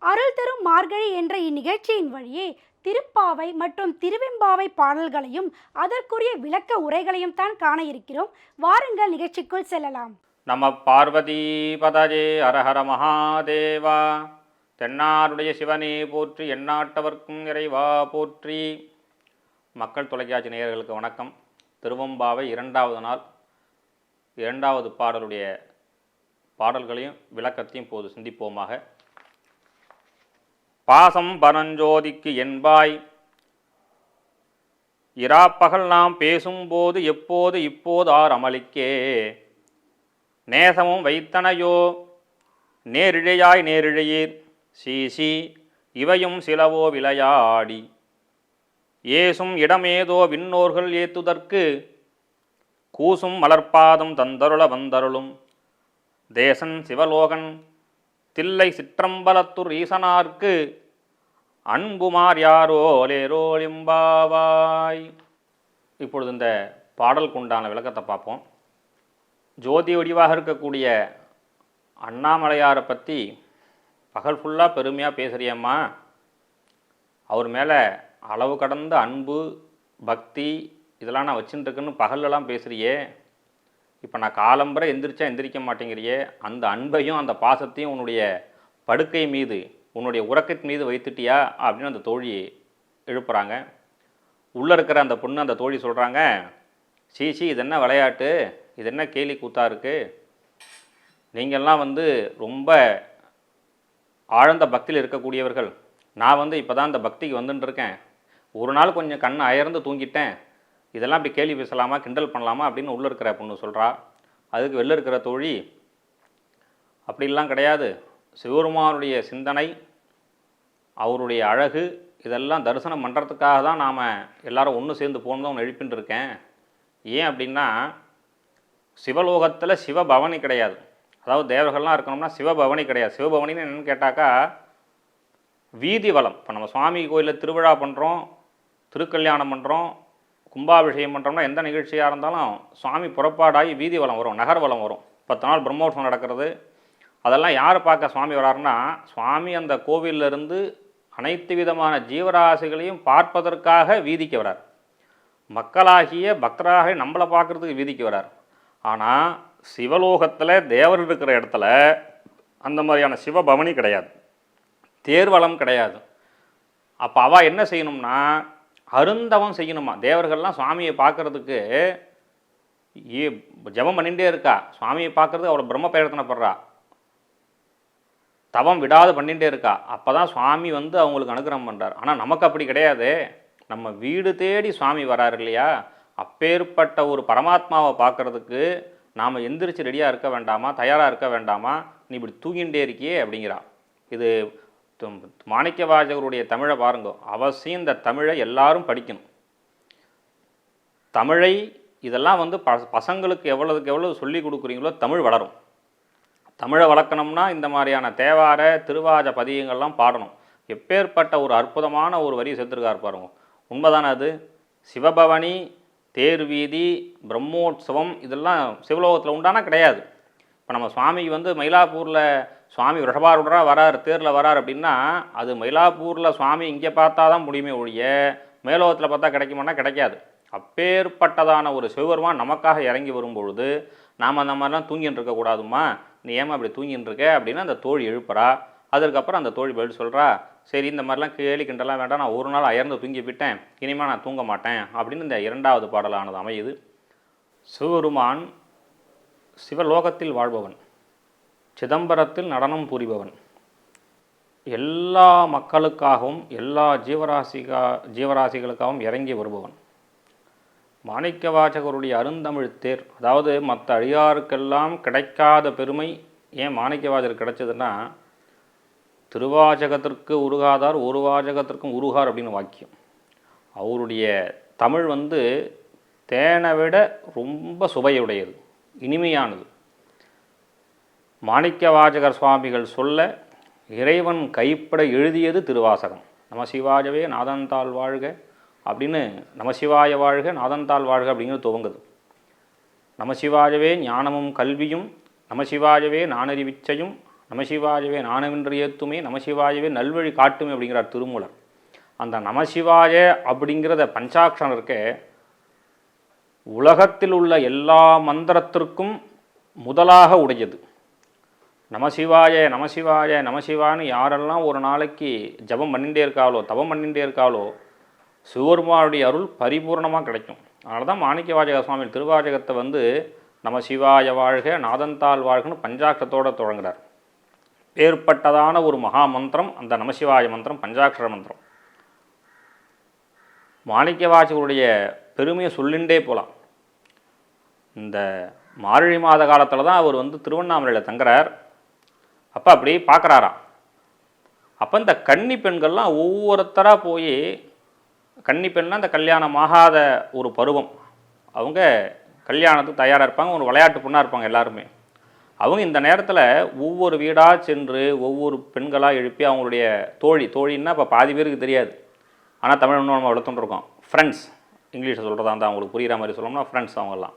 அருள் தரும் மார்கழி என்ற இந்நிகழ்ச்சியின் வழியே திருப்பாவை மற்றும் திருவெம்பாவை பாடல்களையும் அதற்குரிய விளக்க உரைகளையும் தான் காண இருக்கிறோம். வாருங்கள் நிகழ்ச்சிக்குள் செல்லலாம். நம பார்வதி பதஜே அரஹர மகாதேவா. தென்னாருடைய சிவனே போற்றி, எந்நாட்டவர்க்கும் இறைவா போற்றி. மக்கள் தொலைக்காட்சி நேயர்களுக்கு வணக்கம். திருவெம்பாவை இரண்டாவது நாள், இரண்டாவது பாடலுடைய பாடல்களையும் விளக்கத்தையும் போது சிந்திப்போமாக. பாசம் பரஞ்சோதிக்கு என்பாய், இராப்பகல் நாம் பேசும்போது எப்போது இப்போது ஆர் அமளிக்கே, நேசமும் வைத்தனையோ நேரிழையாய் நேரிழையீர் சீசி, இவையும் சிலவோ விளையாடி, ஏசும் இடமேதோ விண்ணோர்கள் ஏத்துதற்கு, கூசும் மலர்பாதம் தந்தருள வந்தருளும் தேசன் சிவலோகன் தில்லை சிற்றம்பலத்துர் ஈசனார்க்கு, அன்புமார் யாரோ லேரோலிம்பாவாய். இப்பொழுது இந்த பாடலுக்கு உண்டான விளக்கத்தை பார்ப்போம். ஜோதி வடிவாக இருக்கக்கூடிய அண்ணாமலையாரை பற்றி பகல் ஃபுல்லாக பெருமையாக பேசுகிறியம்மா, அவர் மேலே அளவு கடந்த அன்பு பக்தி இதெல்லாம் நான் வச்சுட்டுருக்குன்னு பகல்லலாம் பேசுகிறியே, இப்போ நான் காலம்பரை எந்திரிச்சா எந்திரிக்க மாட்டேங்கிறியே, அந்த அன்பையும் அந்த பாசத்தையும் உன்னுடைய படுக்கை மீது உன்னுடைய உறக்கத்தின் மீது வைத்துட்டியா அப்படின்னு அந்த தோழி எழுப்புறாங்க. உள்ளே இருக்கிற அந்த பொண்ணு அந்த தோழி சொல்கிறாங்க, சீச்சி இது என்ன விளையாட்டு, இது என்ன கேலி கூத்தா இருக்குது, நீங்கள்லாம் ரொம்ப ஆழ்ந்த பக்தியில் இருக்கக்கூடியவர்கள், நான் இப்போ தான் இந்த பக்திக்கு வந்துட்டுருக்கேன், ஒரு நாள் கொஞ்சம் கண் அயர்ந்து தூங்கிட்டேன், இதெல்லாம் அப்படி கேள்வி பேசலாமா கிண்டல் பண்ணலாமா அப்படின்னு உள்ளே இருக்கிற பொண்ணு சொல்கிறா. அதுக்கு வெளில இருக்கிற தோழி, அப்படிலாம் கிடையாது, சிவபெருமானுடைய சிந்தனை அவருடைய அழகு இதெல்லாம் தரிசனம் பண்ணுறதுக்காக தான் நாம் எல்லாரும் ஒன்று சேர்ந்து போகணும் தான் ஒன்று எழுப்பின்னு இருக்கேன். ஏன் அப்படின்னா சிவலோகத்தில் சிவபவனி கிடையாது, அதாவது தேவர்கள்லாம் இருக்கணும்னா சிவபவனி கிடையாது. சிவபவனின்னு என்னென்னு கேட்டாக்கா வீதி வலம். இப்போ நம்ம சுவாமி கோயிலில் திருவிழா பண்ணுறோம், திருக்கல்யாணம் பண்ணுறோம், கும்பாபிஷேகம் பண்ணுறோம்னா எந்த நிகழ்ச்சியாக இருந்தாலும் சுவாமி புறப்பாடாகி வீதி வலம் வரும், நகர் வலம் வரும். 10 நாள் பிரம்மோற்சவம் நடக்கிறது. அதெல்லாம் யார் பார்க்க சுவாமி வராருன்னா, சுவாமி அந்த கோவிலிருந்து அனைத்து விதமான ஜீவராசிகளையும் பார்ப்பதற்காக வீதிக்கு வரார். மக்களாகிய பக்தராக நம்மளை பார்க்குறதுக்கு வீதிக்கு வரார். ஆனால் சிவலோகத்தில் தேவர் இருக்கிற இடத்துல அந்த மாதிரியான சிவபவனி கிடையாது, தேர்வலம் கிடையாது. அப்போ அவள் என்ன செய்யணும்னா அருந்தவம் செய்யணுமா. தேவர்கள்லாம் சுவாமியை பார்க்குறதுக்கு ஜபம் பண்ணிகிட்டே இருக்கா, சுவாமியை பார்க்குறதுக்கு அவளை பிரம்ம பிரயத்தனப்படுறா, தவம் விடாது பண்ணிகிட்டே இருக்கா. அப்போ தான் சுவாமி அவங்களுக்கு அனுகிரகம் பண்ணுறார். ஆனால் நமக்கு அப்படி கிடையாது, நம்ம வீடு தேடி சுவாமி வராரு இல்லையா. அப்பேற்பட்ட ஒரு பரமாத்மாவை பார்க்குறதுக்கு நாம் எந்திரிச்சு ரெடியாக இருக்க வேண்டாமா, தயாராக இருக்க வேண்டாமா, நீ இப்படி தூங்கிகிட்டே இருக்கியே அப்படிங்கிறா. இது மாணிக்கவாசகருடைய தமிழை பாருங்க, அவசியம் இந்த தமிழை எல்லாரும் படிக்கணும். தமிழை இதெல்லாம் பசங்களுக்கு எவ்வளவுக்கு எவ்வளவு சொல்லி கொடுக்குறீங்களோ தமிழ் வளரும். தமிழை வளர்க்கணும்னா இந்த மாதிரியான தேவார திருவாஜ பதியங்கள்லாம் பாடணும். எப்பேற்பட்ட ஒரு அற்புதமான ஒரு வரி சேர்த்துருக்காரு பாருங்க. உண்மைதானே அது? சிவபவனி, தேர்வீதி, பிரம்மோற்சவம் இதெல்லாம் சிவலோகத்தில் உண்டானா கிடையாது. இப்போ நம்ம சுவாமிக்கு மயிலாப்பூரில் சுவாமி ரிஷபாரூடராக வரார், தேரில் வரார் அப்படின்னா அது மயிலாப்பூரில் சுவாமி இங்கே பார்த்தா தான் முடியுமே ஒழிய மேலோகத்தில் பார்த்தா கிடைக்குமானா கிடைக்காது. அப்பேற்பட்டதான ஒரு சிவபெருமான் நமக்காக இறங்கி வரும்பொழுது நாம் அந்த மாதிரிலாம் தூங்கின்னு இருக்கக்கூடாதுமா, நீ ஏமா அப்படி தூங்கின்னு இருக்க அப்படின்னு அந்த தோழி எழுப்புறா. அதுக்கப்புறம் அந்த தோழி பதில் சொல்கிறா, சரி இந்த மாதிரிலாம் கேலி கிண்டலாம் வேண்டாம், நான் ஒரு நாள் அயர்ந்து தூங்கி விட்டேன், இனிமேல் நான் தூங்க மாட்டேன் அப்படின்னு இந்த இரண்டாவது பாடலானது அமையுது. சிவபெருமான் சிவலோகத்தில் வாழ்பவன், சிதம்பரத்தில் நடனம் புரிபவன், எல்லா மக்களுக்காகவும் எல்லா ஜீவராசிகளுக்காகவும் இறங்கி வருபவன். மாணிக்கவாசகருடைய அருந்தமிழ் தேர், அதாவது மற்ற அடியாருக்கெல்லாம் கிடைக்காத பெருமை ஏன் மாணிக்கவாசகர் கிடைச்சதுன்னா, திருவாசகத்திற்கு உருகாதார் ஒரு வாசகத்திற்கும் உருகார் அப்படின்னு வாக்கியம். அவருடைய தமிழ் தேனை விட ரொம்ப சுவையுடையது, இனிமையானது. மாணிக்கவாசகர் சுவாமிகள் சொல்ல இறைவன் கைப்பட எழுதியது திருவாசகம். நம சிவாயவே நாதந்தாள் வாழ்க அப்படின்னு, நம சிவாய வாழ்க நாதந்தாள் வாழ்க அப்படிங்கிறது துவங்குது. நமசிவாயவே ஞானமும் கல்வியும், நமசிவாயவே நானறிவிச்சையும், நமசிவாயவே நானவென்று ஏத்துமே, நமசிவாயவே நல்வழி காட்டுமே அப்படிங்கிறார் திருமூலர். அந்த நமசிவாய அப்படிங்கிறத பஞ்சாட்சரம் இருக்க உலகத்தில் உள்ள எல்லா மந்திரத்திற்கும் முதலாக உடையது. நமசிவாய நமசிவாய நமசிவான்னு யாரெல்லாம் ஒரு நாளைக்கு ஜபம் பண்ணிகிட்டே இருக்காளோ, தவம் பண்ணிகிட்டே இருக்காளோ, சிவபெருமானுடைய அருள் பரிபூர்ணமாக கிடைக்கும். அதனால தான் மாணிக்கவாசக சுவாமி திருவாசகத்தை வந்து நமசிவாய வாழ்க நாதந்தாள் வாழ்கன்னு பஞ்சாட்சரத்தோடு தொடங்குறார். ஏற்பட்டதான ஒரு மகா மந்திரம் அந்த நமசிவாய மந்திரம், பஞ்சாட்சர மந்திரம். மாணிக்கவாசகருடைய பெருமையை சொல்லிண்டே போகலாம். இந்த மார்கழி மாத காலத்தில் தான் அவர் வந்து திருவண்ணாமலையில் தங்குறார். அப்போ அப்படி பார்க்குறாராம். அப்போ இந்த கன்னி பெண்கள்லாம் ஒவ்வொருத்தராக போய், கன்னி பெண்லாம் இந்த கல்யாணம் ஆகாத ஒரு பருவம், அவங்க கல்யாணத்துக்கு தயாராக இருப்பாங்க, ஒரு விளையாட்டு பொண்ணாக இருப்பாங்க எல்லாருமே. அவங்க இந்த நேரத்தில் ஒவ்வொரு வீடாக சென்று ஒவ்வொரு பெண்களாக எழுப்பி அவங்களுடைய தோழின்னா இப்போ பாதி பேருக்கு தெரியாது, ஆனால் தமிழ் இன்னும் நம்ம வளர்த்துட்டு இருக்கோம், ஃப்ரெண்ட்ஸ், இங்கிலீஷில் சொல்கிறதா இருந்தால் அவங்களுக்கு புரிகிற மாதிரி சொல்லணும்னா ஃப்ரெண்ட்ஸ். அவங்கெல்லாம்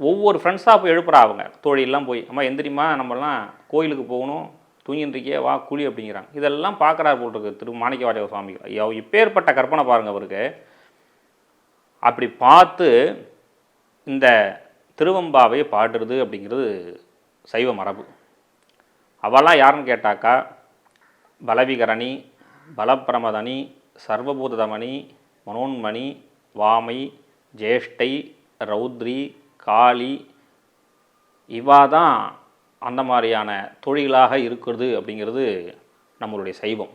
ஒவ்வொரு ஃப்ரெண்ட்ஸாக போய் எழுப்புறா. அவங்க தோழியெல்லாம் போய், அம்மா எந்திரிமா, நம்மலாம் கோயிலுக்கு போகணும், தூங்கின்னு இருக்கியே, வா குழி அப்படிங்கிறாங்க. இதெல்லாம் பார்க்குறாரு போட்டிருக்கு திரு மாணிக்கவாசக சுவாமி. இப்பேற்பட்ட கற்பனை பாருங்கள் அவருக்கு. அப்படி பார்த்து இந்த திருவெம்பாவை பாடுறது அப்படிங்கிறது சைவ மரபு. அவெல்லாம் யாருன்னு கேட்டாக்கா, பலவிகரணி, பலப்பிரமதனி, சர்வபூதமணி, மனோன்மணி, வாமை, ஜேஷ்டை, ரௌத்ரி, காளி, இவா தான் அந்த மாதிரியான தொழிலாக இருக்கிறது அப்படிங்கிறது நம்மளுடைய சைவம்.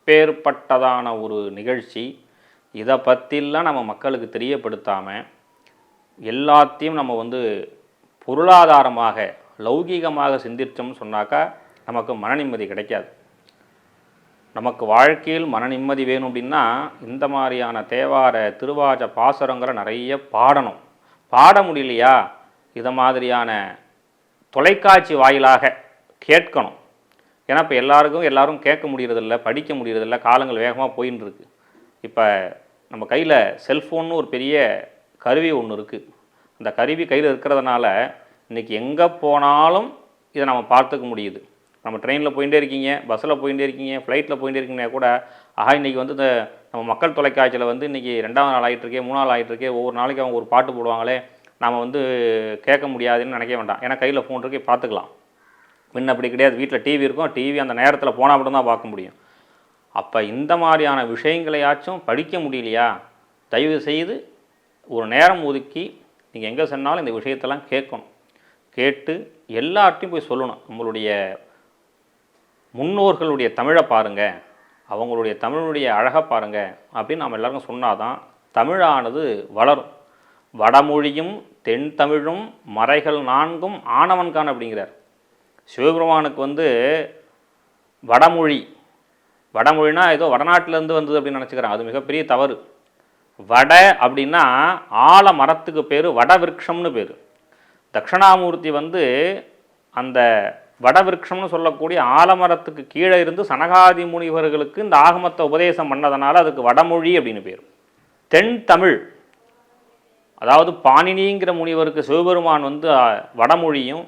பேர்பட்டதான ஒரு நிகழ்ச்சி. இதை பற்றிலாம் நம்ம மக்களுக்கு தெரியப்படுத்தாமல் எல்லாத்தையும் நம்ம வந்து பொருளாதாரமாக லௌகீகமாக சிந்தித்தோம்னு சொன்னாக்கா நமக்கு மன நிம்மதி கிடைக்காது. நமக்கு வாழ்க்கையில் மன நிம்மதி வேணும் அப்படின்னா இந்த மாதிரியான தேவார திருவாச பாசுரங்களை நிறைய பாடணும். பாட முடியலையா, இதை மாதிரியான தொலைக்காட்சி வாயிலாக கேட்கணும். ஏன்னா இப்போ எல்லாரும் கேட்க முடியறதில்ல, படிக்க முடியறதில்ல, காலங்கள் வேகமாக போயின்னு இருக்கு. இப்போ நம்ம கையில் செல்ஃபோன்னு ஒரு பெரிய கருவி ஒன்று இருக்குது. அந்த கருவி கையில் இருக்கிறதுனால இன்றைக்கி எங்கே போனாலும் இதை நம்ம பார்த்துக்க முடியுது. நம்ம ட்ரெயினில் போயிட்டே இருக்கீங்க, பஸ்ஸில் போயிட்டே இருக்கீங்க, ஃப்ளைட்டில் போயிட்டே இருக்கீங்கன்னா கூட இன்றைக்கி வந்து இந்த நம்ம மக்கள் தொலைக்காட்சியில் வந்து இன்றைக்கி 2வது நாள் ஆகிட்டுருக்கே, 3 நாள் ஆகிட்டுருக்கே, ஒவ்வொரு நாளைக்கு அவங்க ஒரு பாட்டு போடுவாங்களே, நாம் வந்து கேட்க முடியாதுன்னு நினைக்க வேண்டாம். ஏன்னா கையில் ஃபோன் இருக்கே, பார்த்துக்கலாம். முன்ன அப்படி கிடையாது. வீட்டில் டிவி இருக்கும், டிவி அந்த நேரத்தில் போனால் மட்டும்தான் பார்க்க முடியும். அப்போ இந்த மாதிரியான விஷயங்களையாச்சும் படிக்க முடியலையா, தயவு செய்து ஒரு நேரம் ஒதுக்கி நீங்கள் எங்கே சொன்னாலும் இந்த விஷயத்தெல்லாம் கேட்கணும். கேட்டு எல்லார்ட்டையும் போய் சொல்லணும். நம்மளுடைய முன்னோர்களுடைய தமிழை பாருங்கள், அவங்களுடைய தமிழுடைய அழகை பாருங்கள் அப்படின்னு நம்ம எல்லாருக்கும் சொன்னாதான் தமிழானது வளரும். வடமொழியும் தென் தமிழும் மறைகள் 4 ஆனவன்கான் அப்படிங்கிறார் சிவபெருமானுக்கு. வந்து வடமொழினா ஏதோ வடநாட்டிலேருந்து வந்தது அப்படின்னு நினச்சிக்கிறாங்க. அது மிகப்பெரிய தவறு. வட அப்படின்னா ஆல மரத்துக்கு பேர் வடவிருட்சம்னு பேர். தட்சிணாமூர்த்தி வந்து அந்த வடவிருட்சம்னு சொல்லக்கூடிய ஆலமரத்துக்கு கீழே இருந்து சனகாதி முனிவர்களுக்கு இந்த ஆகமத்தை உபதேசம் பண்ணதுனால அதுக்கு வடமொழி அப்படின்னு பேர். தென் தமிழ், அதாவது பாணினிங்கிற முனிவருக்கு சிவபெருமான் வந்து வடமொழியும்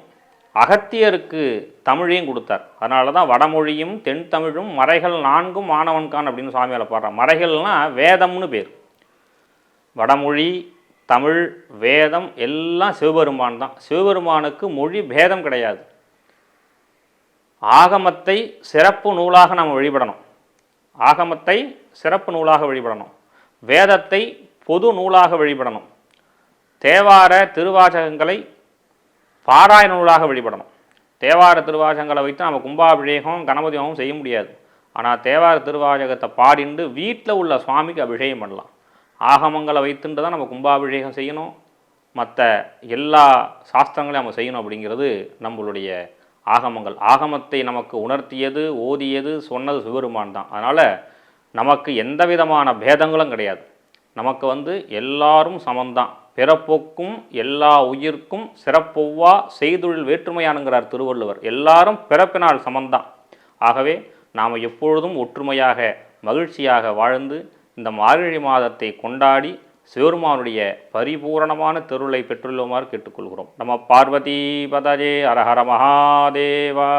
அகத்தியருக்கு தமிழையும் கொடுத்தார். அதனால தான் வடமொழியும் தென் தமிழும் மறைகள் 4 ஆனவன்கான் அப்படின்னு சுவாமியால் பாடுறான். மறைகள்னால் வேதம்னு பேர். வடமொழி, தமிழ், வேதம் எல்லாம் சிவபெருமான் தான். சிவபெருமானுக்கு மொழி பேதம் கிடையாது. ஆகமத்தை சிறப்பு நூலாக நாம் வழிபடணும். ஆகமத்தை சிறப்பு நூலாக வழிபடணும். வேதத்தை பொது நூலாக வழிபடணும். தேவார திருவாசகங்களை பாராயண நூலாக வழிபடணும். தேவார திருவாசகங்களை வைத்து நம்ம கும்பாபிஷேகம் கணபதி ஹோமம் செய்ய முடியாது. ஆனால் தேவார திருவாசகத்தை பாடிண்டு வீட்டில் உள்ள சுவாமிக்கு அபிஷேகம் பண்ணலாம். ஆகமங்களை வைத்துட்டு தான் நம்ம கும்பாபிஷேகம் செய்யணும். மற்ற எல்லா சாஸ்திரங்களையும் நம்ம செய்யணும் அப்படிங்கிறது நம்மளுடைய ஆகமங்கள். ஆகமத்தை நமக்கு உணர்த்தியது, ஓதியது, சொன்னது சிவபெருமான் தான். அதனால் நமக்கு எந்த விதமான பேதங்களும் கிடையாது. நமக்கு வந்து எல்லாரும் சமந்தான். பிறப்போக்கும் எல்லா உயிர்க்கும் சிறப்பொவ்வா செய்தொழில் வேற்றுமையானுங்கிறார் திருவள்ளுவர். எல்லாரும் பிறப்பினால் சமந்தான். ஆகவே நாம் எப்பொழுதும் ஒற்றுமையாக மகிழ்ச்சியாக வாழ்ந்து இந்த மார்கழி மாதத்தை கொண்டாடி சிவருமானுடைய பரிபூரணமான தெருளை பெற்றுள்ளோமாறு கேட்டுக்கொள்கிறோம். நம்ம பார்வதி பதஜே அரஹர மகாதேவா.